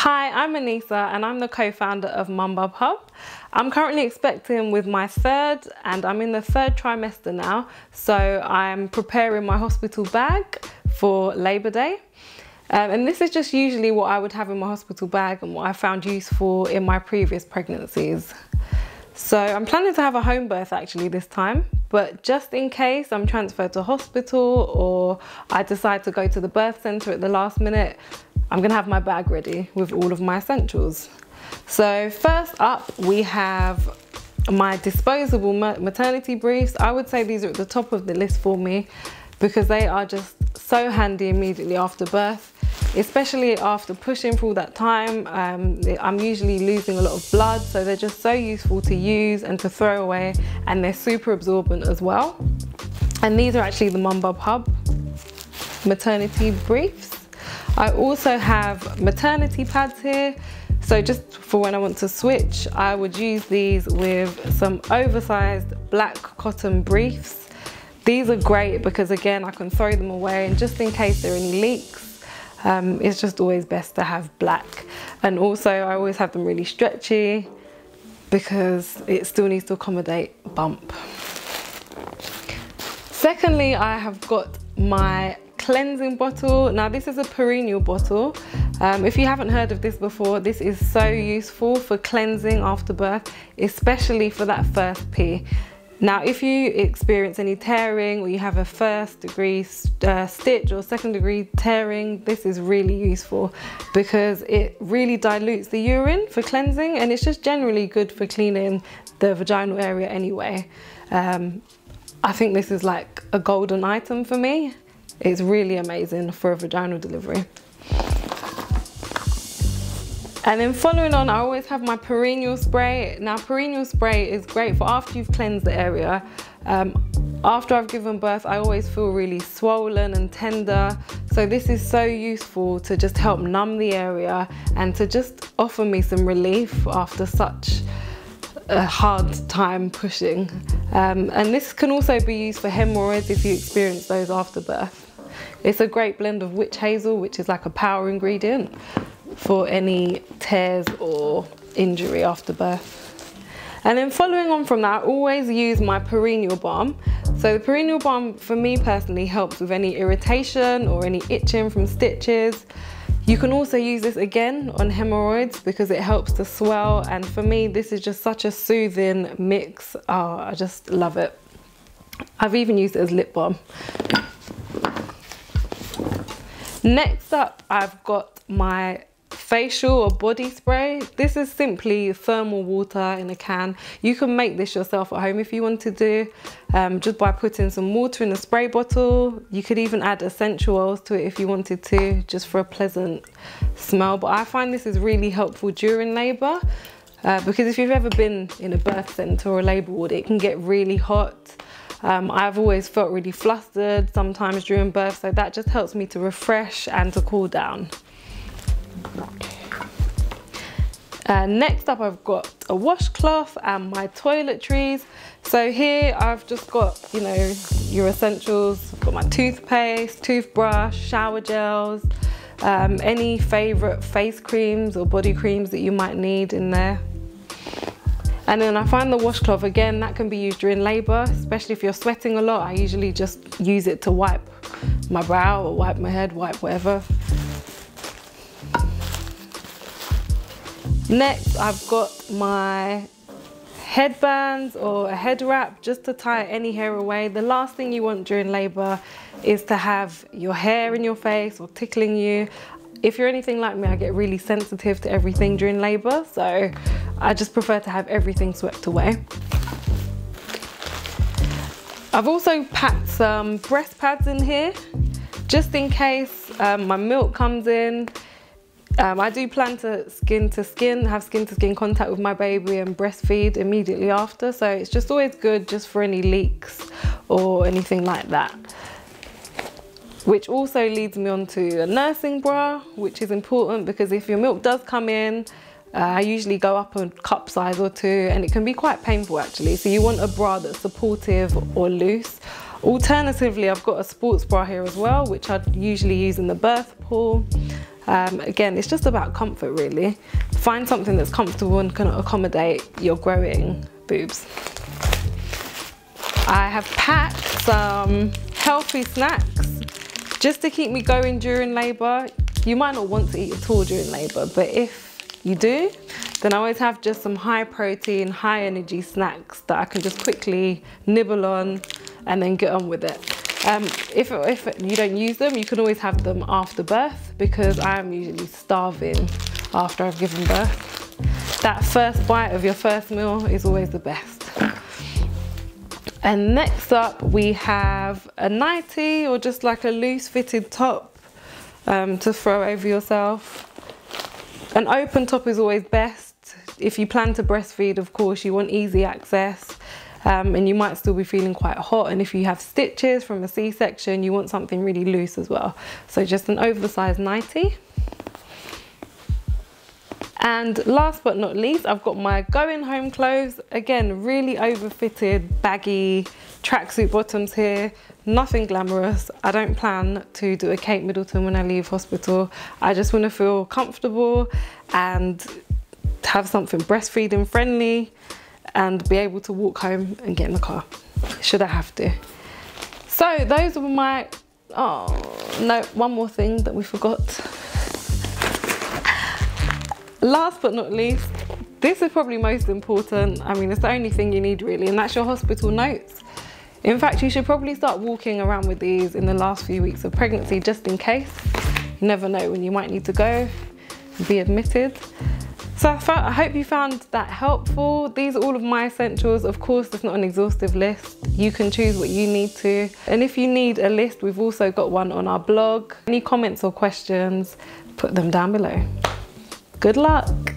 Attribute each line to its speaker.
Speaker 1: Hi, I'm Anissa and I'm the co-founder of Bub Hub. I'm currently expecting with my third and I'm in the third trimester now, so I'm preparing my hospital bag for Labour Day. And this is just usually what I would have in my hospital bag and what I found useful in my previous pregnancies. So I'm planning to have a home birth actually this time, but just in case I'm transferred to hospital or I decide to go to the birth centre at the last minute, I'm gonna have my bag ready with all of my essentials. So first up, we have my disposable maternity briefs. I would say these are at the top of the list for me because they are just so handy immediately after birth, especially after pushing for all that time. I'm usually losing a lot of blood, so they're just so useful to use and to throw away, and they're super absorbent as well. And these are actually the Bub Hub maternity briefs. I also have maternity pads here. So just for when I want to switch, I would use these with some oversized black cotton briefs. These are great because again, I can throw them away, and just in case there are any leaks, it's just always best to have black. And also I always have them really stretchy because it still needs to accommodate a bump. Secondly, I have got my cleansing bottle. Now this is a Perennial bottle. If you haven't heard of this before, this is so useful for cleansing after birth, especially for that first pee. Now if you experience any tearing or you have a first degree stitch or second degree tearing, this is really useful because it really dilutes the urine for cleansing, and it's just generally good for cleaning the vaginal area anyway. I think this is like a golden item for me. It's really amazing for a vaginal delivery. And then following on, I always have my Perennial spray. Now Perennial spray is great for after you've cleansed the area. After I've given birth, I always feel really swollen and tender. So this is so useful to just help numb the area and to just offer me some relief after such a hard time pushing. And this can also be used for hemorrhoids if you experience those after birth. It's a great blend of witch hazel, which is like a power ingredient for any tears or injury after birth. And then following on from that, I always use my Perennial balm. So the Perennial balm for me personally helps with any irritation or any itching from stitches. You can also use this again on hemorrhoids because it helps to swell, and for me this is just such a soothing mix. Oh, I just love it. I've even used it as lip balm. Next up, I've got my facial or body spray. This is simply thermal water in a can. You can make this yourself at home if you want to do, just by putting some water in a spray bottle. You could even add essential oils to it if you wanted to, just for a pleasant smell. But I find this is really helpful during labour, because if you've ever been in a birth centre or a labour ward, it can get really hot. I've always felt really flustered sometimes during birth, so that just helps me to refresh and to cool down. Next up, I've got a washcloth and my toiletries. So here I've just got, you know, your essentials. I've got my toothpaste, toothbrush, shower gels, any favourite face creams or body creams that you might need in there. And then I find the washcloth, again, that can be used during labour, especially if you're sweating a lot. I usually just use it to wipe my brow or wipe my head, wipe whatever. Next, I've got my headbands or a head wrap just to tie any hair away. The last thing you want during labour is to have your hair in your face or tickling you. If you're anything like me, I get really sensitive to everything during labour, so I just prefer to have everything swept away. I've also packed some breast pads in here, just in case my milk comes in. I do plan to have skin to skin contact with my baby and breastfeed immediately after, so it's just always good just for any leaks or anything like that. Which also leads me on to a nursing bra, which is important because if your milk does come in, I usually go up a cup size or two, and it can be quite painful actually. So you want a bra that's supportive or loose. Alternatively, I've got a sports bra here as well, which I'd usually use in the birth pool. Again, it's just about comfort really. Find something that's comfortable and can accommodate your growing boobs. I have packed some healthy snacks just to keep me going during labour. You might not want to eat at all during labour, but if you do, then I always have just some high protein, high energy snacks that I can just quickly nibble on and then get on with it. If you don't use them, you can always have them after birth, because I am usually starving after I've given birth. That first bite of your first meal is always the best. And next up we have a nightie, or just like a loose fitted top to throw over yourself. An open top is always best. If you plan to breastfeed, of course, you want easy access. And you might still be feeling quite hot, and if you have stitches from a C-section, you want something really loose as well. So just an oversized nightie. And last but not least, I've got my going home clothes. Again, really overfitted, baggy tracksuit bottoms here. Nothing glamorous. I don't plan to do a Kate Middleton when I leave hospital. I just want to feel comfortable and have something breastfeeding friendly and be able to walk home and get in the car, should I have to. So those were my, oh no, one more thing that we forgot. Last but not least, this is probably most important. I mean, it's the only thing you need really, and that's your hospital notes. In fact, you should probably start walking around with these in the last few weeks of pregnancy, just in case. You never know when you might need to go and be admitted. So I hope you found that helpful. These are all of my essentials. Of course, it's not an exhaustive list. You can choose what you need to. And if you need a list, we've also got one on our blog. Any comments or questions, put them down below. Good luck.